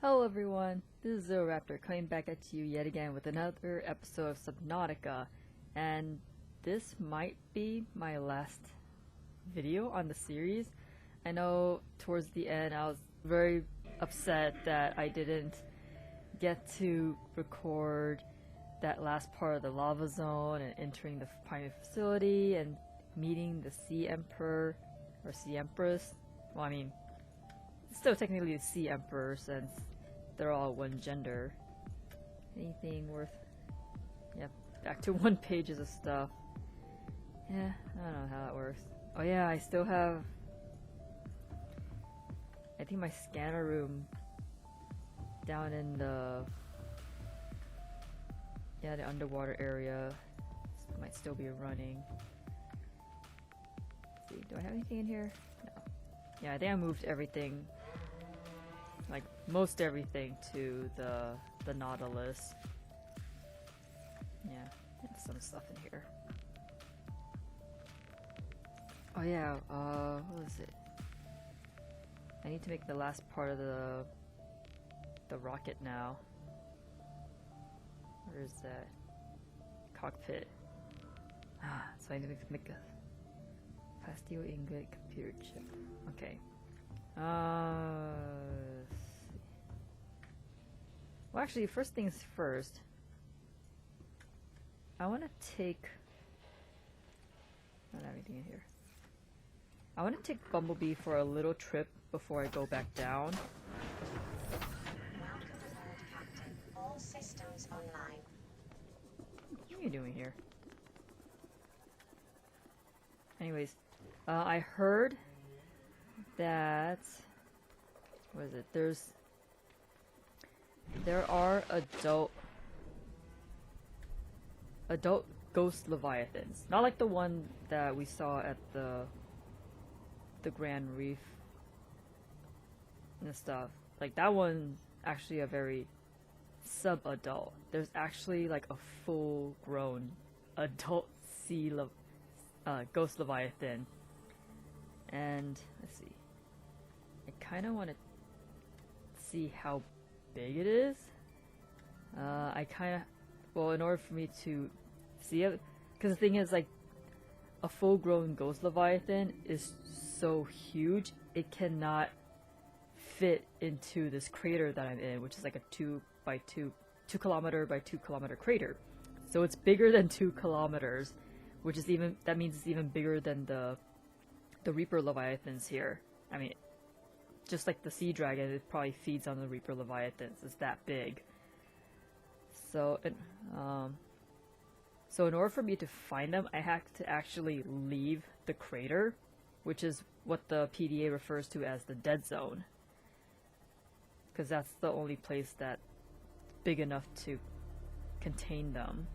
Hello everyone, this is ZeroRaptor coming back at you yet again with another episode of Subnautica, and this might be my last video on the series. I know towards the end I was very upset that I didn't get to record that last part of the lava zone and entering the primary facility and meeting the Sea Emperor or Sea Empress. Well, I mean, still technically the Sea Emperor since they're all one gender. Anything worth... yeah, back to one pages of stuff. Yeah, I don't know how that works. Oh yeah, I still have... I think my scanner room down in the... yeah, the underwater area might still be running. Let's see, do I have anything in here? No. Yeah, I think I moved everything, like most everything, to the Nautilus. Yeah, and some stuff in here. Oh yeah, what was it? I need to make the last part of the rocket now. Where is that? Cockpit. So I need to make a plasteel ingot computer chip. Okay. Let's see. Well, actually, first things first. I want to take... I don't have anything in here. I want to take Bumblebee for a little trip before I go back down. All systems online. What are you doing here? Anyways, I heard that... what is it? There are adult ghost leviathans. Not like the one that we saw at the Grand Reef and stuff. Like that one actually a very sub-adult. There's actually like a full-grown adult ghost leviathan. And let's see. I kind of want to see how big it is. I kind of, well, in order for me to see it, because the thing is, like, a full-grown ghost leviathan is so huge, it cannot fit into this crater that I'm in, which is like a 2 kilometer by 2 kilometer crater. So it's bigger than 2 kilometers, which is even, that means it's even bigger than the Reaper leviathans here. I mean, just like the sea dragon, it probably feeds on the Reaper leviathans. It's that big. So, so in order for me to find them, I have to actually leave the crater, which is what the PDA refers to as the dead zone, because that's the only place that's big enough to contain them.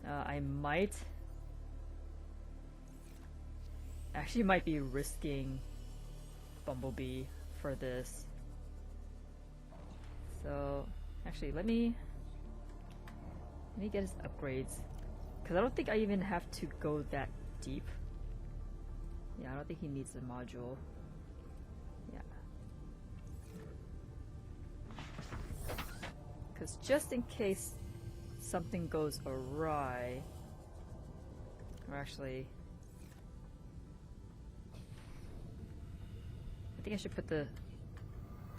I might be risking Bumblebee for this. So actually, let me get his upgrades, because I don't think I even have to go that deep. Yeah, I don't think he needs a module. Yeah, because just in case something goes awry, or actually, I think I should put the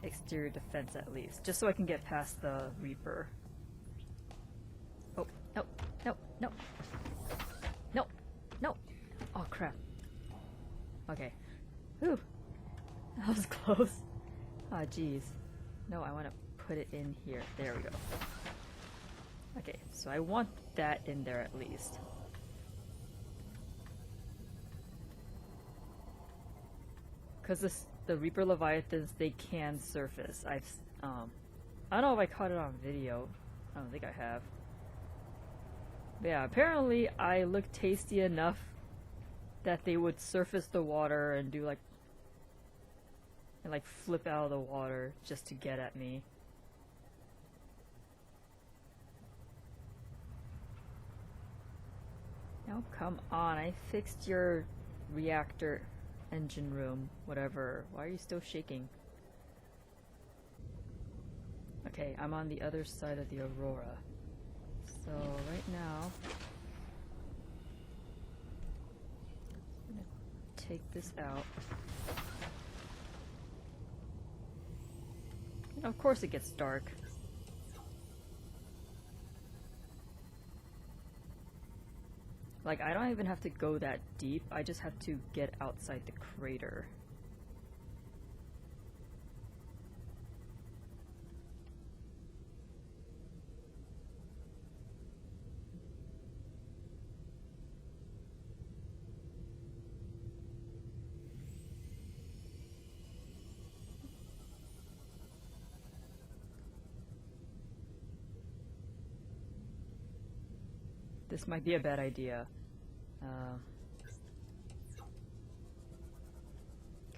exterior defense at least, just so I can get past the Reaper. Oh, no, no, no. No, no. Oh, crap. Okay. Whew. That was close. Ah, oh, jeez. No, I want to put it in here. There we go. Okay, so I want that in there at least. Because the Reaper Leviathans, they can surface. I don't know if I caught it on video. I don't think I have. But yeah, apparently I look tasty enough that they would surface the water and do like, and like flip out of the water just to get at me. Now come on, I fixed your reactor engine room, whatever. Why are you still shaking? Okay, I'm on the other side of the aurora. So right now, I'm gonna take this out. And of course it gets dark. Like, I don't even have to go that deep, I just have to get outside the crater. This might be a bad idea.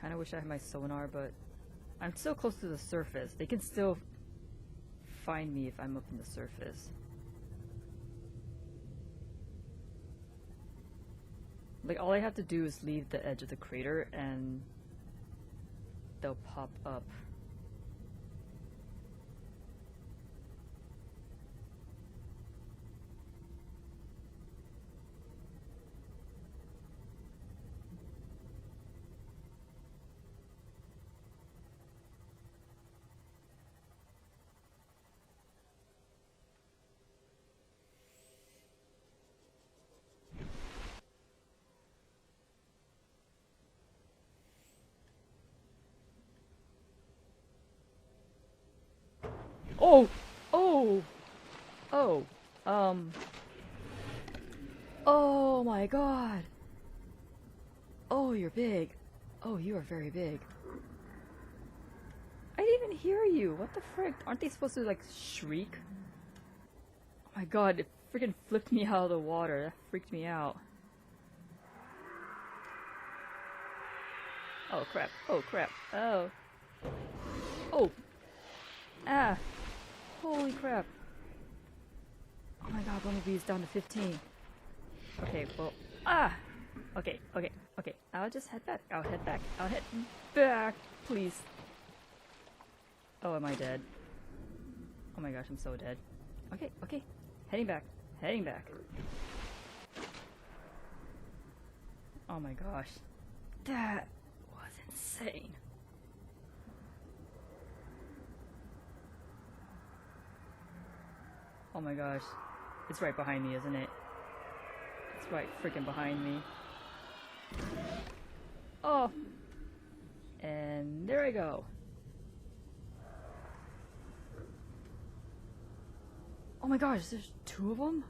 Kind of wish I had my sonar, but I'm so close to the surface. They can still find me if I'm up in the surface. Like, all I have to do is leave the edge of the crater and they'll pop up. Oh! Oh! Oh! Oh my god! Oh, you're big. Oh, you are very big. I didn't even hear you! What the frick? Aren't they supposed to, like, shriek? Oh my god, it freaking flipped me out of the water. That freaked me out. Oh crap. Oh crap. Oh. Oh! Ah! Holy crap. Oh my god, Bumblebee is down to 15. Okay, well, okay, okay, okay. I'll just head back. I'll head back. I'll head back, please. Oh, am I dead? Oh my gosh, I'm so dead. Okay, okay. Heading back. Heading back. Oh my gosh. That was insane. Oh my gosh. It's right behind me, isn't it? It's right freaking behind me. Oh! And there I go. Oh my gosh, there's two of them?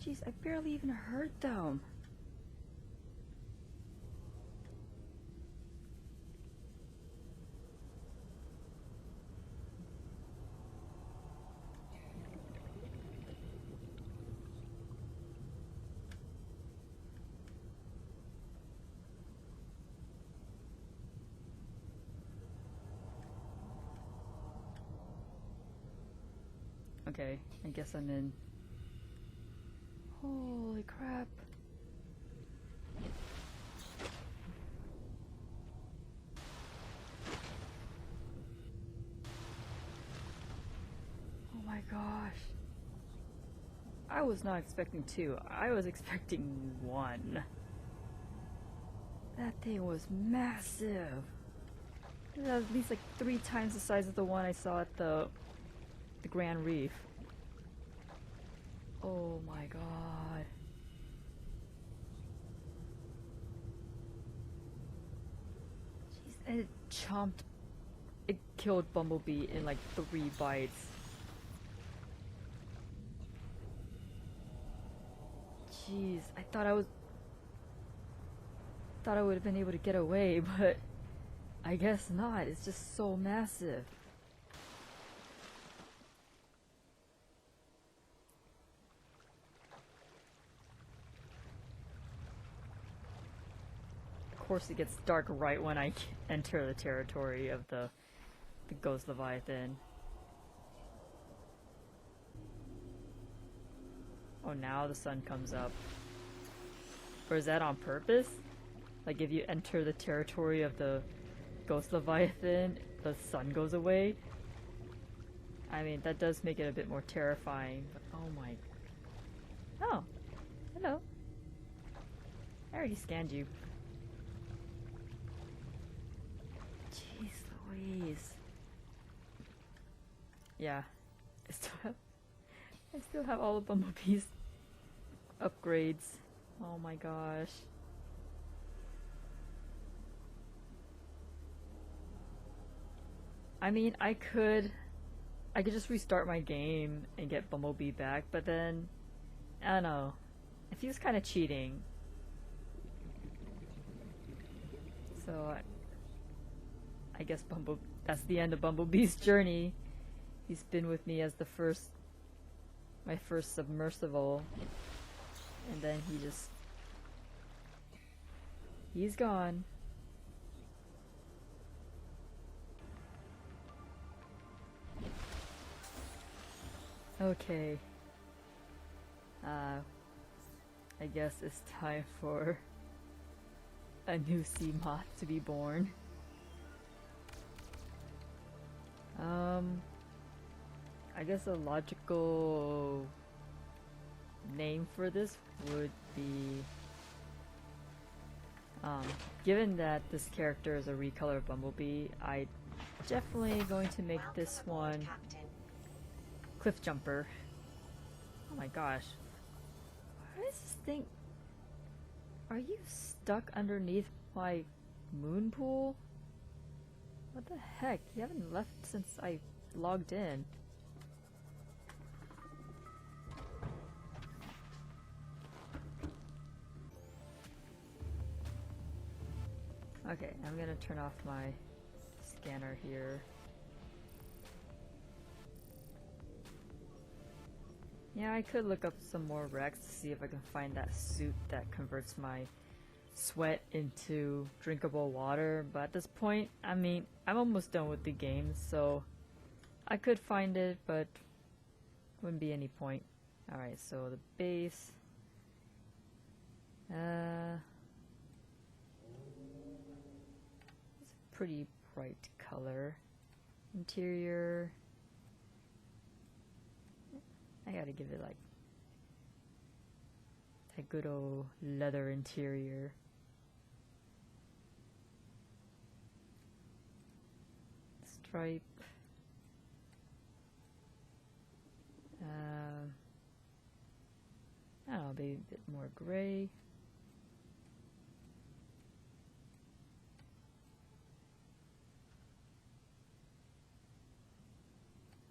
Jeez, I barely even heard them. Okay, I guess I'm in. Holy crap. Oh my gosh. I was not expecting two. I was expecting one. That thing was massive. It was at least like 3 times the size of the one I saw at the Grand Reef. Oh my god. Jeez, and it chomped. It killed Bumblebee in like 3 bites. Jeez, I thought I would have been able to get away, but I guess not. It's just so massive. Of course it gets dark right when I enter the territory of the the Ghost Leviathan. Oh, now the sun comes up. Or is that on purpose? Like if you enter the territory of the Ghost Leviathan, the sun goes away? I mean, that does make it a bit more terrifying, but oh my... Oh, hello. I already scanned you. Jeez Louise. Yeah, I still have all the Bumblebee's upgrades. Oh my gosh. I mean, I could just restart my game and get Bumblebee back, but then, I don't know. It feels kind of cheating. So, I guess that's the end of Bumblebee's journey. He's been with me as my first submersible, and then he's gone. Okay. I guess it's time for a new sea moth to be born. I guess a logical name for this would be, given that this character is a recolor of Bumblebee, I definitely going to make this one Cliff Jumper. Oh my gosh. What is this thing? Are you stuck underneath my moon pool? What the heck? You haven't left since I logged in. Okay, I'm gonna turn off my scanner here. Yeah, I could look up some more recs to see if I can find that suit that converts my sweat into drinkable water, but at this point, I mean, I'm almost done with the game, so I could find it, but wouldn't be any point. Alright, so the base. It's a pretty bright color. Interior. I gotta give it like a good old leather interior. Stripe. I don't know, maybe a bit more gray.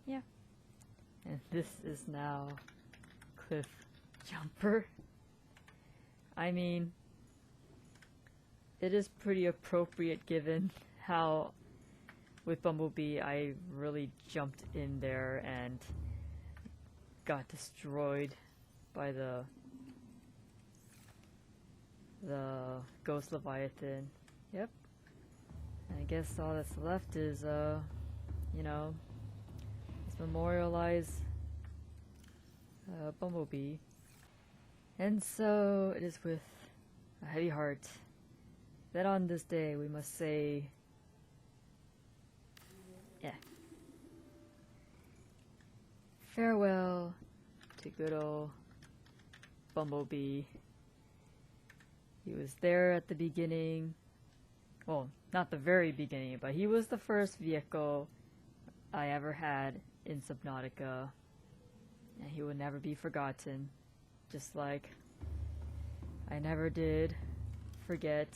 Yeah. And this is now Cliff Jumper. I mean, it is pretty appropriate given how with Bumblebee I really jumped in there and got destroyed by the Ghost Leviathan. Yep. And I guess all that's left is you know, let's memorialize Bumblebee. And so it is with a heavy heart that on this day we must say, yeah, farewell to good old Bumblebee. He was there at the beginning. Well, not the very beginning, but he was the first vehicle I ever had in Subnautica. And he will never be forgotten. Just like I never did forget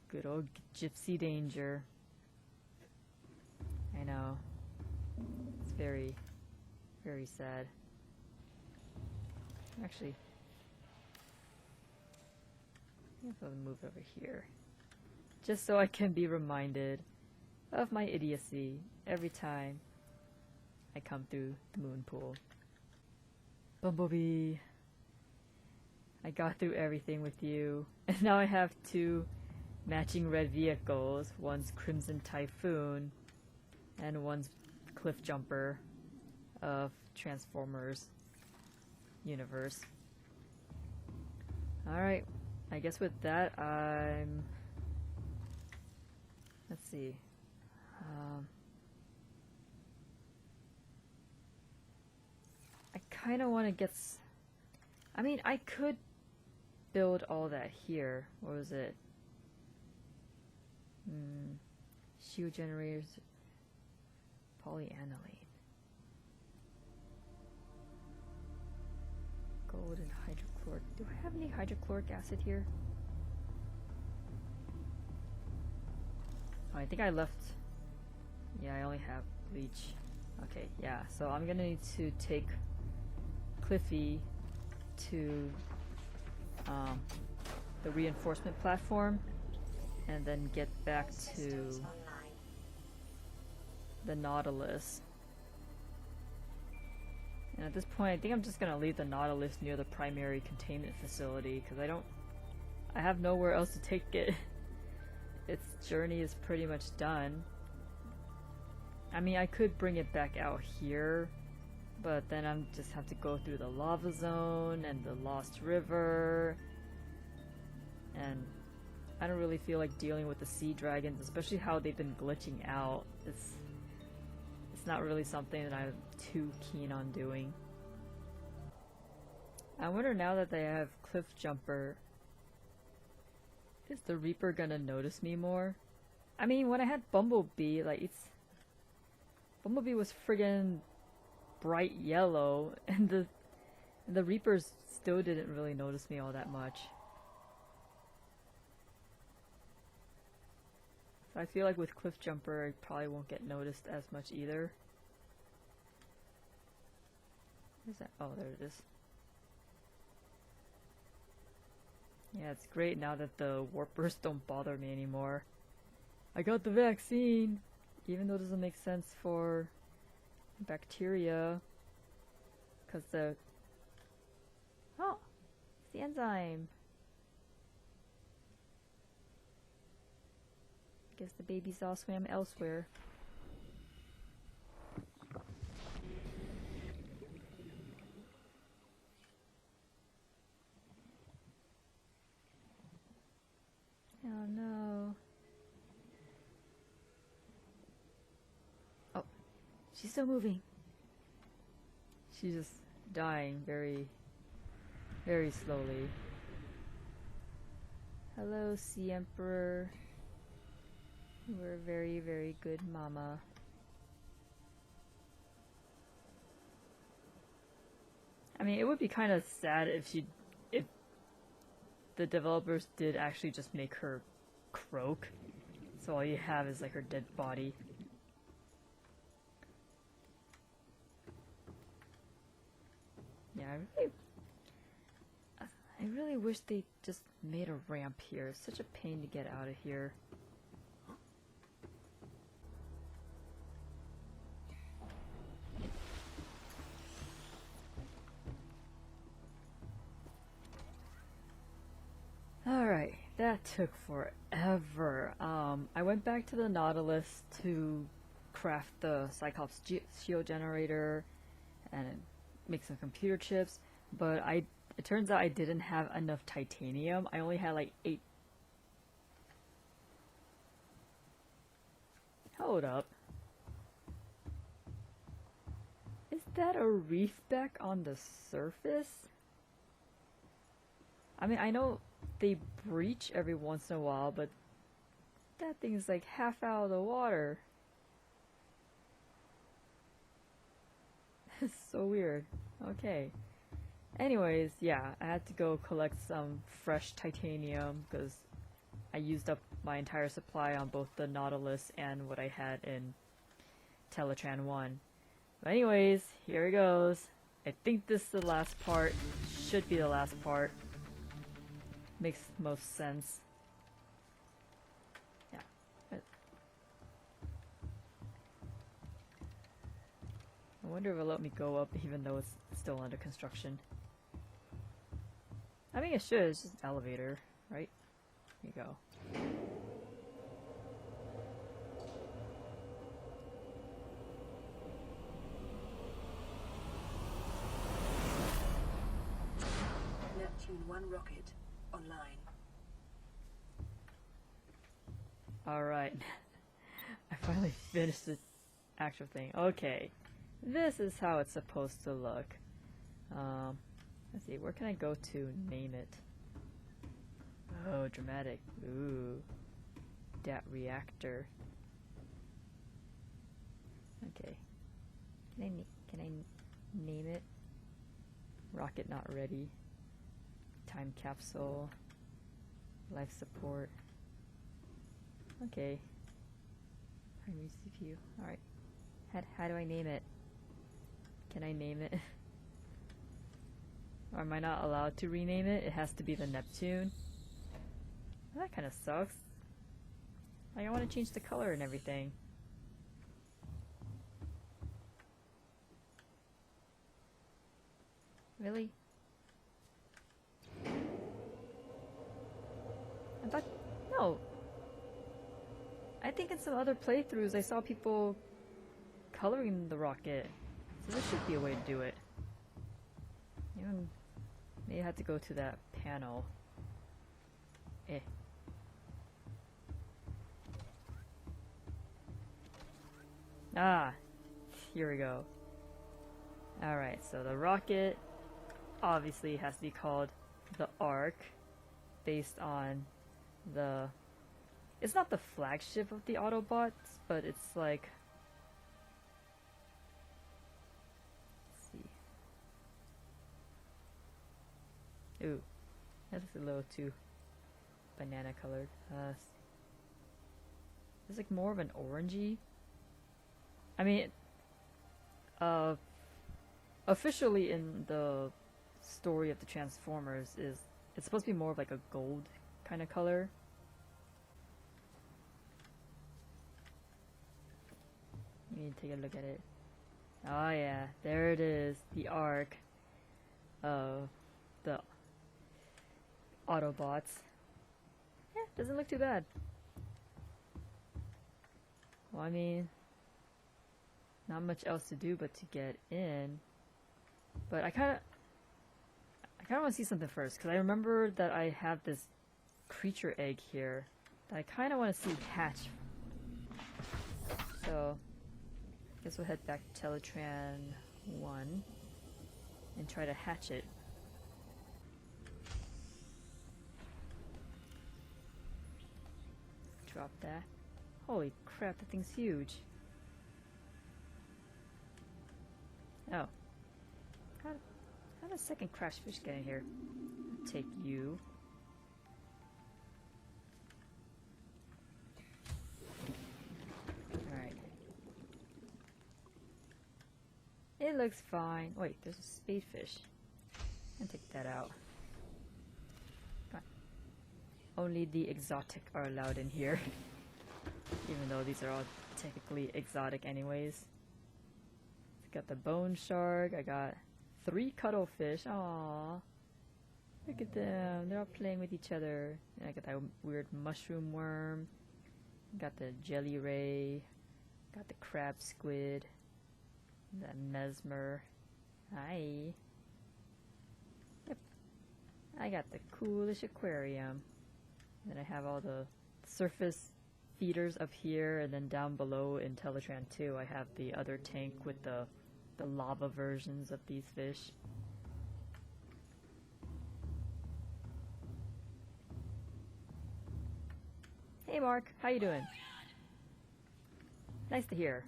good old Gypsy Danger. I know. It's very, very sad. Actually, I guess I'll move over here. Just so I can be reminded of my idiocy every time I come through the moon pool. Bumblebee, I got through everything with you, and now I have two matching red vehicles. One's Crimson Typhoon, and one's cliff jumper of Transformers universe. Alright, I guess with that, let's see. I kind of want to get... I mean, I could build all that here. What was it? Shield generators, polyaniline, gold and hydrochloric. Do I have any hydrochloric acid here? Oh, I think I left. Yeah, I only have bleach. Okay, yeah. So I'm gonna need to take Cliffy to the reinforcement platform, and then get back to the Nautilus. And at this point, I think I'm just gonna leave the Nautilus near the primary containment facility, because I have nowhere else to take it. Its journey is pretty much done. I mean, I could bring it back out here, but then I'm just have to go through the lava zone and the Lost River, and I don't really feel like dealing with the sea dragons, especially how they've been glitching out. It's not really something that I'm too keen on doing. I wonder, now that they have Cliff Jumper, is the Reaper gonna notice me more? I mean, when I had Bumblebee, like, Bumblebee was friggin' bright yellow, and the Reapers still didn't really notice me all that much. So I feel like with Cliff Jumper, I probably won't get noticed as much either. Where's that? Oh, there it is. Yeah, it's great now that the warpers don't bother me anymore. I got the vaccine! Even though it doesn't make sense for bacteria. Because the... Oh! It's the enzyme! Guess the babies all swam elsewhere. Oh no. Oh, she's still moving. She's just dying very, very slowly. Hello, Sea Emperor. We're a very, very good mama. I mean, it would be kind of sad if the developers did actually just make her croak, so all you have is like her dead body. Yeah, I really wish they just made a ramp here. It's such a pain to get out of here. Alright, that took forever. I went back to the Nautilus to craft the Cyclops shield generator and make some computer chips, but it turns out I didn't have enough titanium. I only had like 8. Hold up. Is that a reef back on the surface? I mean, I know they breach every once in a while, but that thing's like half out of the water. It's so weird. Okay. Anyways, yeah, I had to go collect some fresh titanium because I used up my entire supply on both the Nautilus and what I had in Teletran 1. But anyways, here it goes. I think this is the last part. Should be the last part. Makes most sense. Yeah. I wonder if it'll let me go up even though it's still under construction. I mean, it should. It's just an elevator, right? Here you go. rocket online. Alright. I finally finished the actual thing. Okay. This is how it's supposed to look. Let's see, where can I go to name it? Oh, dramatic. Ooh. Dat reactor. Okay. Can I name it? Rocket not ready. Time capsule. Life support. Okay. Primary CPU. Alright. How do I name it? Can I name it? Or am I not allowed to rename it? It has to be the Neptune. Well, that kind of sucks. Like, I want to change the color and everything. Really? I thought... No! I think in some other playthroughs I saw people coloring the rocket. So this should be a way to do it. Maybe I have to go to that panel. Ah! Here we go. Alright, so the rocket obviously has to be called the Ark, based on the... It's not the flagship of the Autobots, but it's like... Let's see. Ooh, that's a little too banana colored. It's like more of an orangey. I mean, officially in the story of the Transformers it's supposed to be more of like a gold kind of color. You need to take a look at it. Oh yeah, there it is, the Ark of the Autobots. Yeah, doesn't look too bad. Well, I mean, not much else to do but to get in. But I kind of want to see something first, because I remember that I have this creature egg here that I kind of want to see hatch. So, I guess we'll head back to Teletran 1 and try to hatch it. Drop that. Holy crap, that thing's huge. Oh. How did a second crash fish get in here? I'll take you. Alright. It looks fine. Wait, there's a spadefish. I'll take that out. Only the exotic are allowed in here. Even though these are all technically exotic anyways. Got the bone shark. I got 3 cuttlefish. Aww. Look at them. They're all playing with each other. And I got that weird mushroom worm. Got the jelly ray. Got the crab squid. That mesmer. Hi. Yep. I got the coolish aquarium. Then I have all the surface feeders up here, and then down below in Teletran 2 I have the other tank with the lava versions of these fish. Hey Mark, how you doing? Nice to hear.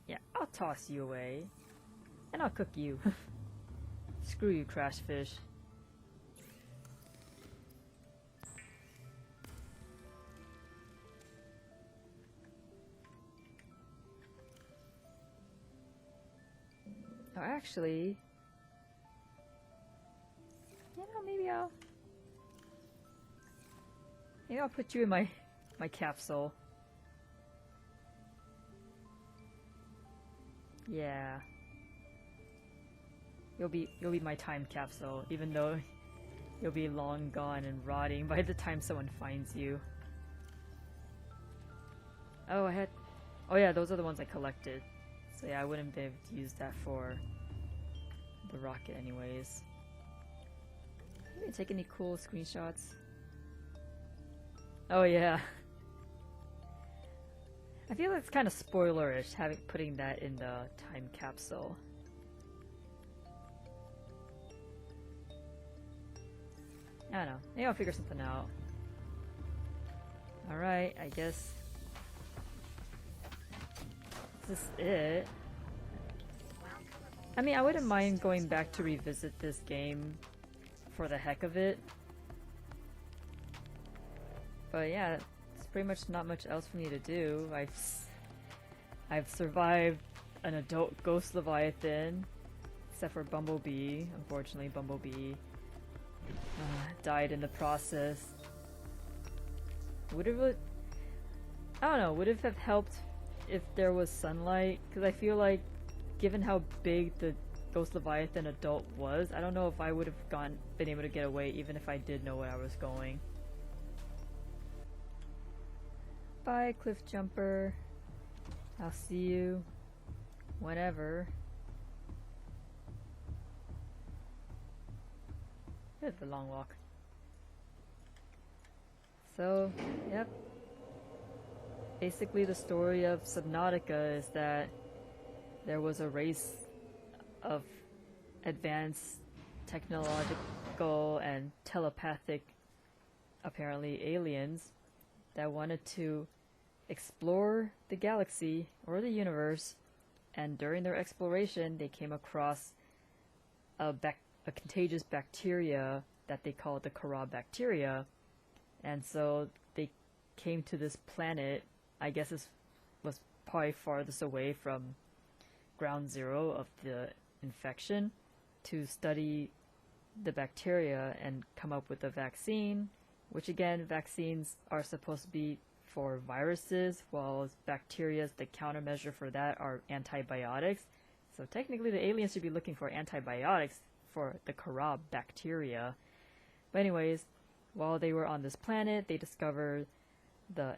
Yeah, I'll toss you away. And I'll cook you. Screw you, crash fish. Oh, actually, you know, maybe I'll put you in my capsule. Yeah. You'll be my time capsule, even though you'll be long gone and rotting by the time someone finds you. Oh, oh yeah, those are the ones I collected. So yeah, I wouldn't be able to use that for the rocket anyways. Did I take any cool screenshots? Oh yeah. I feel like it's kind of spoilerish putting that in the time capsule. I don't know. Maybe I'll figure something out. Alright, I guess this is it. I mean, I wouldn't mind going back to revisit this game for the heck of it. But yeah, it's pretty much not much else for me to do. I've survived an adult ghost leviathan, except for Bumblebee. Unfortunately, Bumblebee died in the process. Would it really, I don't know, would it have helped if there was sunlight? Because I feel like, given how big the Ghost Leviathan adult was, I don't know if I would have been able to get away even if I did know where I was going. Bye, Cliff Jumper. I'll see you whenever. Bit of a long walk. So, yep. Basically the story of Subnautica is that there was a race of advanced technological and telepathic, apparently, aliens that wanted to explore the galaxy or the universe, and during their exploration they came across a contagious bacteria that they called the Corabacteria, and so they came to this planet. I guess this was probably farthest away from ground zero of the infection, to study the bacteria and come up with a vaccine, which again, vaccines are supposed to be for viruses, while bacteria, the countermeasure for that are antibiotics. So technically the aliens should be looking for antibiotics for the Corabacteria. But anyways, while they were on this planet, they discovered the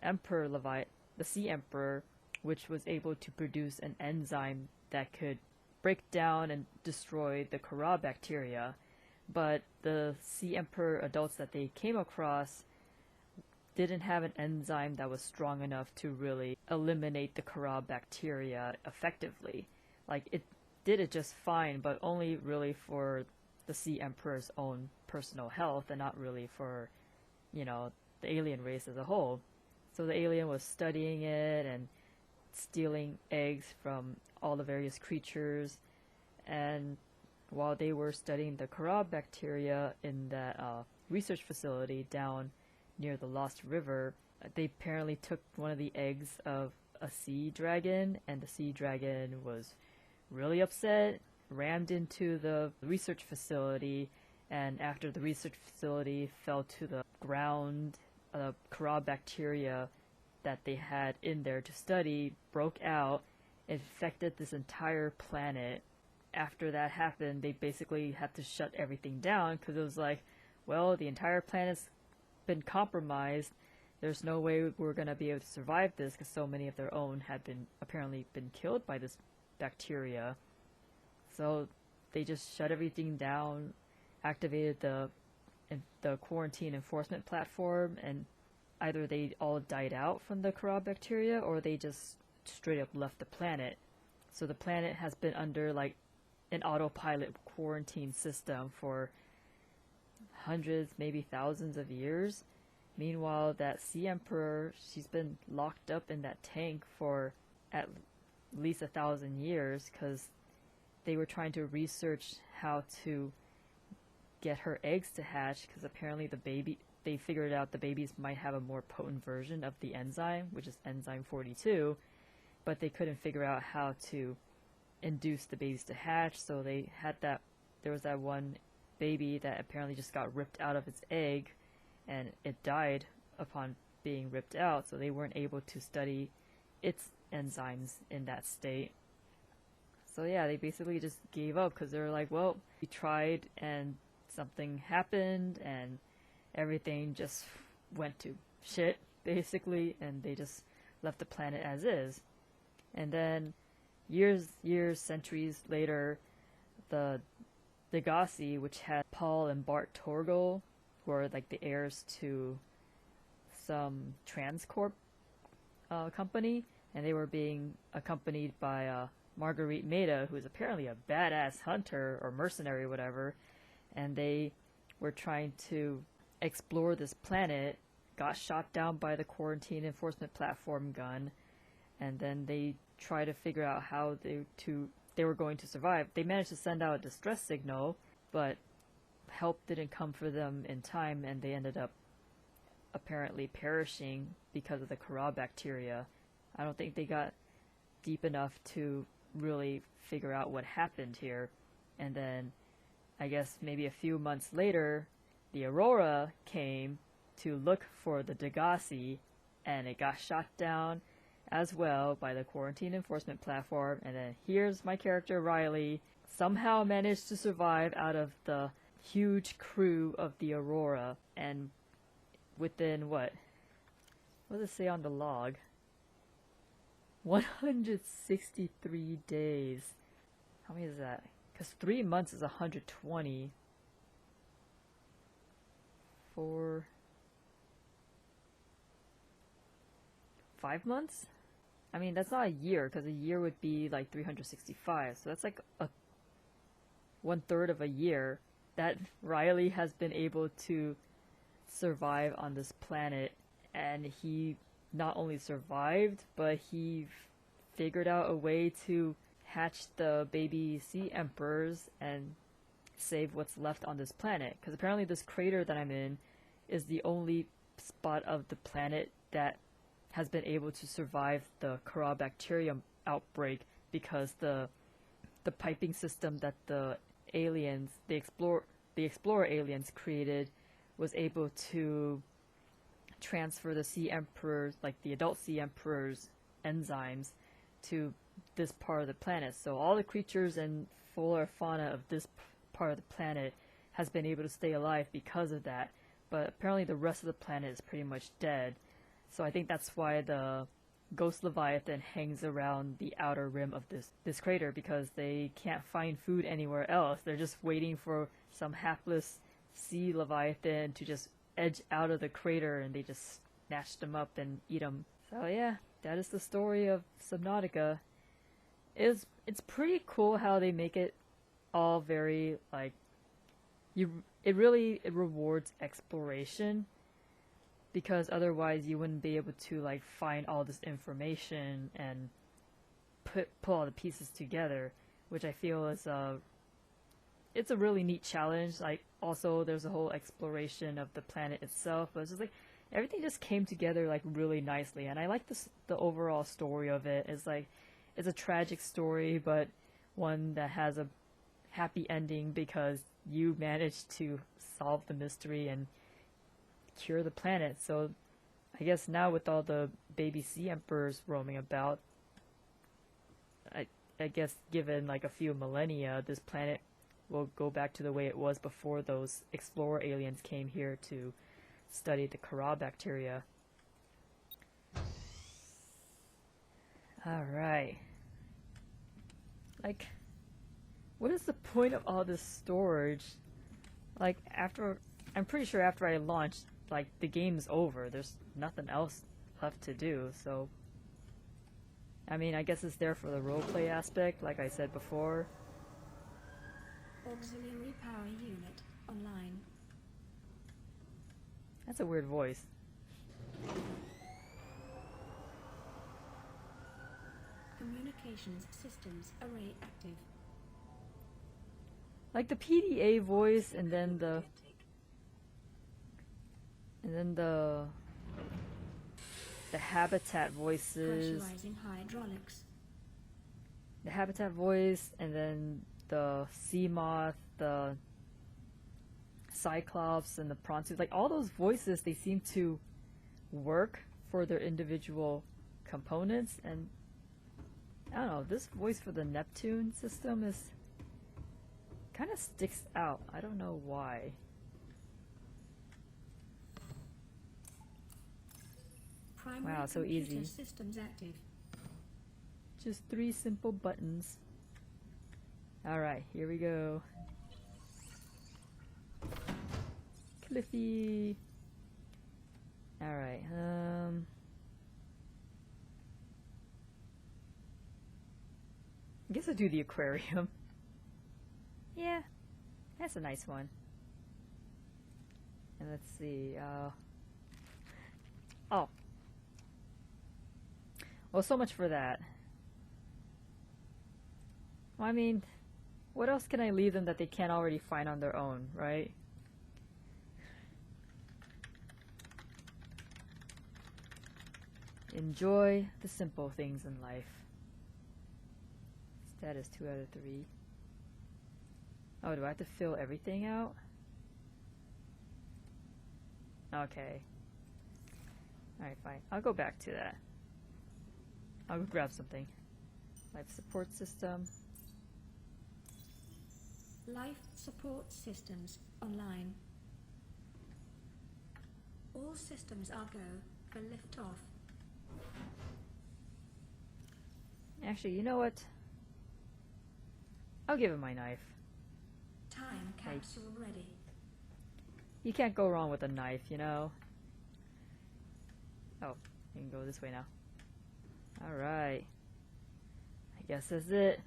Sea Emperor, which was able to produce an enzyme that could break down and destroy the Corabacteria. But the Sea Emperor adults that they came across didn't have an enzyme that was strong enough to really eliminate the Corabacteria effectively. Like, it did it just fine, but only really for the Sea Emperor's own personal health and not really for, you know, the alien race as a whole. So the alien was studying it and stealing eggs from all the various creatures, and while they were studying the Corabacteria in that research facility down near the Lost River, they apparently took one of the eggs of a sea dragon, and the sea dragon was really upset, rammed into the research facility, and after the research facility fell to the ground, the Corabacteria that they had in there to study broke out, infected this entire planet. After that happened, they basically had to shut everything down because it was like, well, the entire planet's been compromised. There's no way we're going to be able to survive this because so many of their own had apparently been killed by this bacteria. So they just shut everything down, activated the quarantine enforcement platform, and either they all died out from the Corabacteria or they just straight up left the planet. So the planet has been under like an autopilot quarantine system for hundreds, maybe thousands of years. Meanwhile, that Sea Emperor, she's been locked up in that tank for at least 1,000 years because they were trying to research how to get her eggs to hatch, because apparently they figured out the babies might have a more potent version of the enzyme, which is enzyme 42, but they couldn't figure out how to induce the babies to hatch. So there was that one baby that apparently just got ripped out of its egg, and it died upon being ripped out, so they weren't able to study its enzymes in that state. So yeah, they basically just gave up because they were like, well, we tried and something happened and everything just went to shit, basically, and they just left the planet as is. And then years, centuries later, the Degassi, which had Paul and Bart Torgel, who are like the heirs to some Transcorp company, and they were being accompanied by Marguerite Maida, who is apparently a badass hunter or mercenary or whatever, and they were trying to explore this planet, got shot down by the quarantine enforcement platform gun, and then they try to figure out how they were going to survive. They managed to send out a distress signal, but help didn't come for them in time, and they ended up apparently perishing because of the Corral bacteria. I don't think they got deep enough to really figure out what happened here. And then I guess maybe a few months later, the Aurora came to look for the Degassi, and it got shot down as well by the quarantine enforcement platform. And then here's my character Riley, somehow managed to survive out of the huge crew of the Aurora, and within what does it say on the log? 163 days. How many is that? Because 3 months is 120. 5 months? I mean, that's not a year, because a year would be like 365. So that's like a 1/3 of a year that Riley has been able to survive on this planet. And he not only survived, but he figured out a way to hatch the baby sea emperors and save what's left on this planet. Because apparently this crater that I'm in is the only spot of the planet that has been able to survive the Corabacterium outbreak, because the piping system that the aliens, the explorer aliens created, was able to transfer the sea emperors, like the adult sea emperors' enzymes, to this part of the planet. So all the creatures and flora fauna of this part of the planet has been able to stay alive because of that. But apparently the rest of the planet is pretty much dead. So I think that's why the Ghost Leviathan hangs around the outer rim of this crater, because they can't find food anywhere else. They're just waiting for some hapless sea Leviathan to just edge out of the crater, and they just snatch them up and eat them. So yeah, that is the story of Subnautica. It's pretty cool how they make it all very like it rewards exploration, because otherwise you wouldn't be able to like find all this information and pull all the pieces together, which I feel is it's a really neat challenge. Like, also there's a whole exploration of the planet itself, but it's just like everything just came together like really nicely, and I like the overall story of it. It's like it's a tragic story, but one that has a happy ending because you managed to solve the mystery and cure the planet. So I guess now with all the baby sea emperors roaming about, I guess given like a few millennia, this planet will go back to the way it was before those explorer aliens came here to study the Corabacteria. Alright. Like, what is the point of all this storage? Like, I'm pretty sure after I launch, like, the game's over. There's nothing else left to do, so... I mean, I guess it's there for the roleplay aspect, like I said before. Auxiliary power unit online. That's a weird voice. Communications systems array active. Like the PDA voice, and then the habitat voices. Pressurizing hydraulics. The habitat voice, and then the sea moth, the cyclops, and the prawn suit. Like all those voices, they seem to work for their individual components. And I don't know, this voice for the Neptune system is kind of sticks out. I don't know why. Primary Wow, so easy. Systems active. Just 3 simple buttons. Alright, here we go. Cliffy. Alright, I guess I'll do the aquarium. Yeah, that's a nice one. And let's see, oh. Well, so much for that. Well, I mean, what else can I leave them that they can't already find on their own, right? Enjoy the simple things in life. Status 2 out of 3. Oh, do I have to fill everything out? Okay. Alright, fine. I'll go back to that. I'll go grab something. Life support system. Life support systems online. All systems are go for liftoff. Actually, you know what? I'll give him my knife. Time capsule ready. You can't go wrong with a knife, you know? Oh, you can go this way now. Alright. I guess that's it.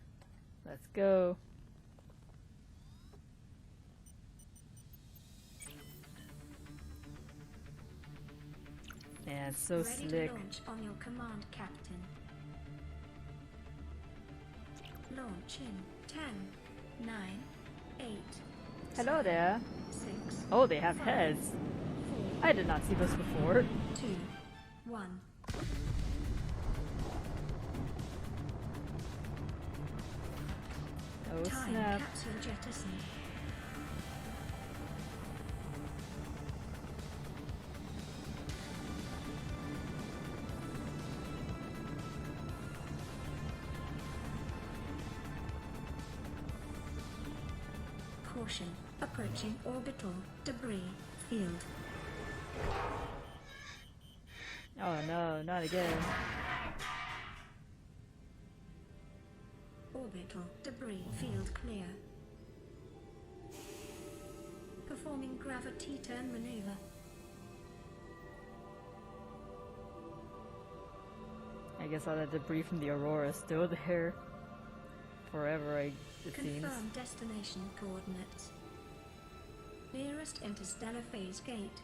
Let's go. Man, so Ready slick. to launch on your command, Captain. Launch in 10, 9, 8. Hello there. 6. Oh, they have 5, heads. 4, I did not see those before. 2, 1. Oh Time snap. capsule jettisoned. Caution, approaching orbital debris field. Oh no, not again. Orbital debris field clear. Performing gravity turn maneuver. I guess all that debris from the Aurora is still there. Forever, it seems. Confirm destination coordinates. Nearest interstellar phase gate.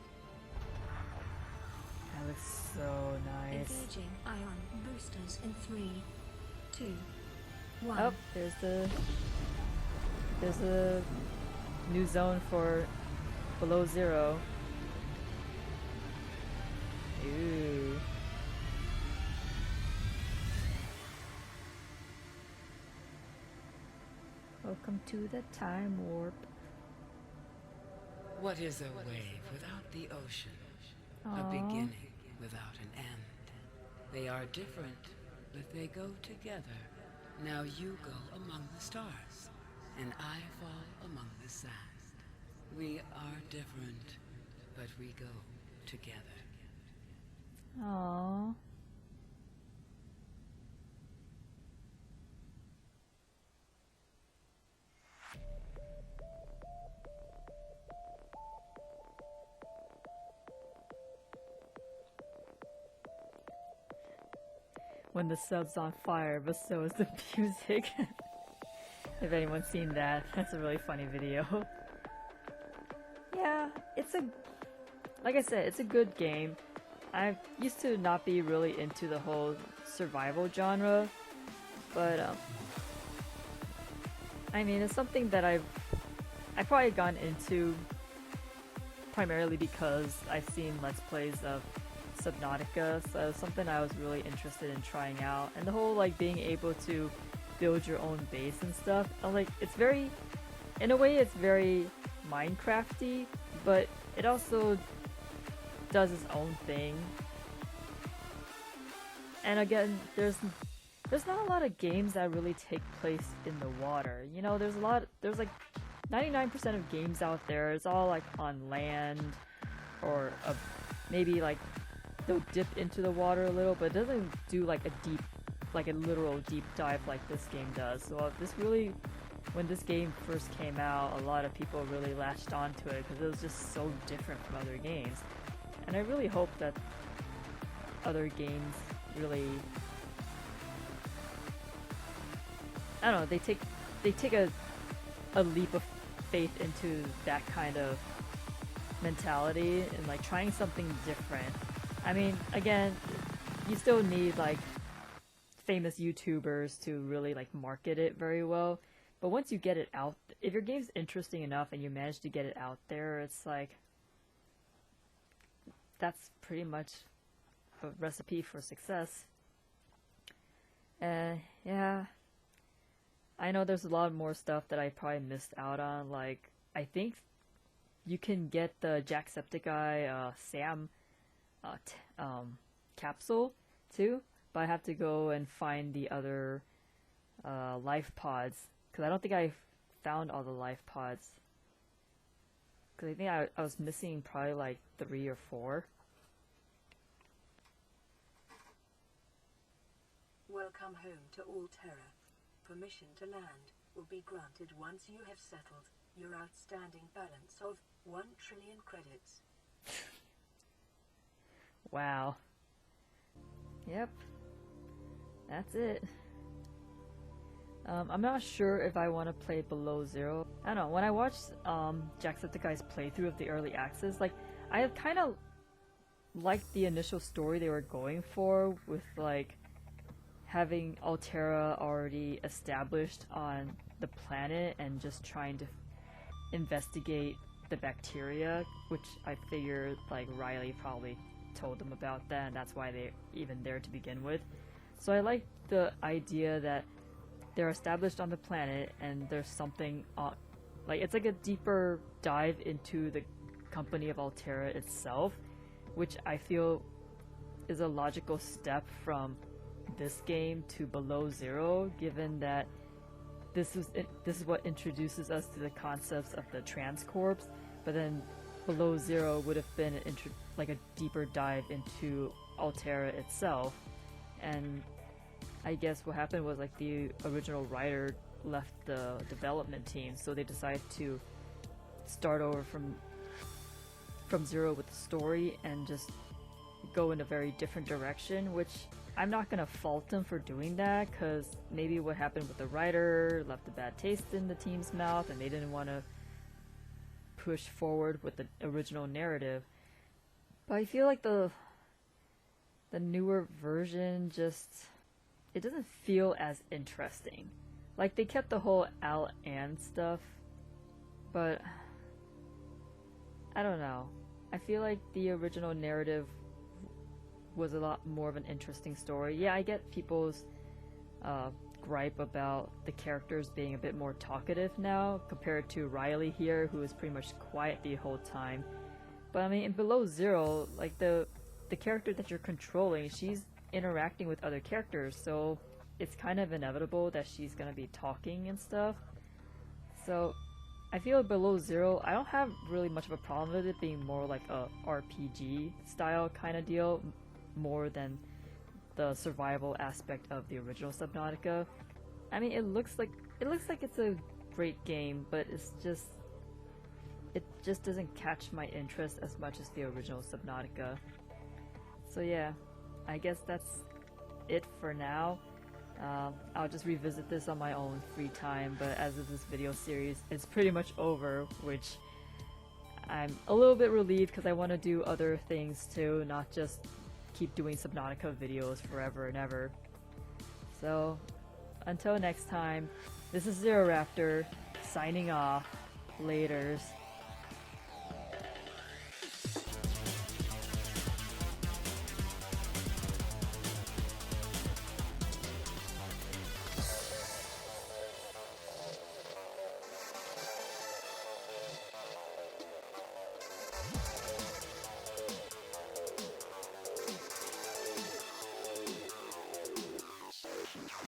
That looks so nice. Engaging ion boosters in 3, 2, 1. Oh, there's a new zone for below zero. Ooh. Welcome to the time warp. What is a wave without the ocean? Aw. A beginning without an end. They are different, but they go together. Now you go among the stars, and I fall among the sand. We are different, but we go together. Aww. When the sub's on fire, but so is the music. If anyone's seen that, that's a really funny video. Yeah, like I said, it's a good game. I used to not be really into the whole survival genre, but I mean, it's something that I've probably gone into primarily because I've seen Let's Plays of Subnautica, so it's something I was really interested in trying out. And the whole like being able to build your own base and stuff, and like it's very, in a way it's very Minecrafty, but it also does its own thing. And again, there's not a lot of games that really take place in the water. You know, there's like 99% of games out there, it's all like on land, or maybe like they'll dip into the water a little, but it doesn't do like a literal deep dive like this game does. So this really when this game first came out, a lot of people really latched onto it because it was just so different from other games. And I really hope that other games really, I don't know, they take a leap of faith into that kind of mentality and like trying something different. I mean, again, you still need like famous YouTubers to really like market it very well. But once you get it out, if your game's interesting enough and you manage to get it out there, it's like, that's pretty much a recipe for success. Yeah. I know there's a lot more stuff that I probably missed out on. Like, I think you can get the Jacksepticeye Sam capsule too, but I have to go and find the other life pods, because I don't think I found all the life pods. Because I think I was missing probably like 3 or 4. Welcome home to Alterra. Permission to land will be granted once you have settled your outstanding balance of 1 trillion credits. Wow. Yep. That's it. I'm not sure if I want to play Below Zero. I don't know, when I watched Jacksepticeye's playthrough of the early access, like, I kind of liked the initial story they were going for, with like having Alterra already established on the planet and just trying to investigate the bacteria, which I figured like Riley probably told them about that, and that's why they're even there to begin with. So I like the idea that they're established on the planet and there's something like, it's like a deeper dive into the company of Alterra itself, which I feel is a logical step from this game to Below Zero, given that this is what introduces us to the concepts of the Transcorps, but then Below Zero would have been like a deeper dive into Alterra itself. And I guess what happened was like the original writer left the development team, so they decided to start over from zero with the story and just go in a very different direction, which I'm not gonna fault them for doing that, because maybe what happened with the writer left a bad taste in the team's mouth and they didn't want to push forward with the original narrative. But I feel like the newer version just, it doesn't feel as interesting. Like, they kept the whole Al and stuff, but I don't know. I feel like the original narrative was a lot more of an interesting story. Yeah, I get people's gripe about the characters being a bit more talkative now compared to Riley here, who is pretty much quiet the whole time. But I mean, in Below Zero, like the character that you're controlling, she's interacting with other characters, so it's kind of inevitable that she's gonna be talking and stuff. So I feel like Below Zero, I don't have really much of a problem with it being more like a RPG style kind of deal, more than the survival aspect of the original Subnautica. I mean, it looks like it's a great game, but it just doesn't catch my interest as much as the original Subnautica. So yeah, I guess that's it for now. I'll just revisit this on my own free time, but as of this video series, it's pretty much over, which I'm a little bit relieved because I want to do other things too, not just keep doing Subnautica videos forever and ever. So, until next time, this is ZeroRaptor, signing off. Laters.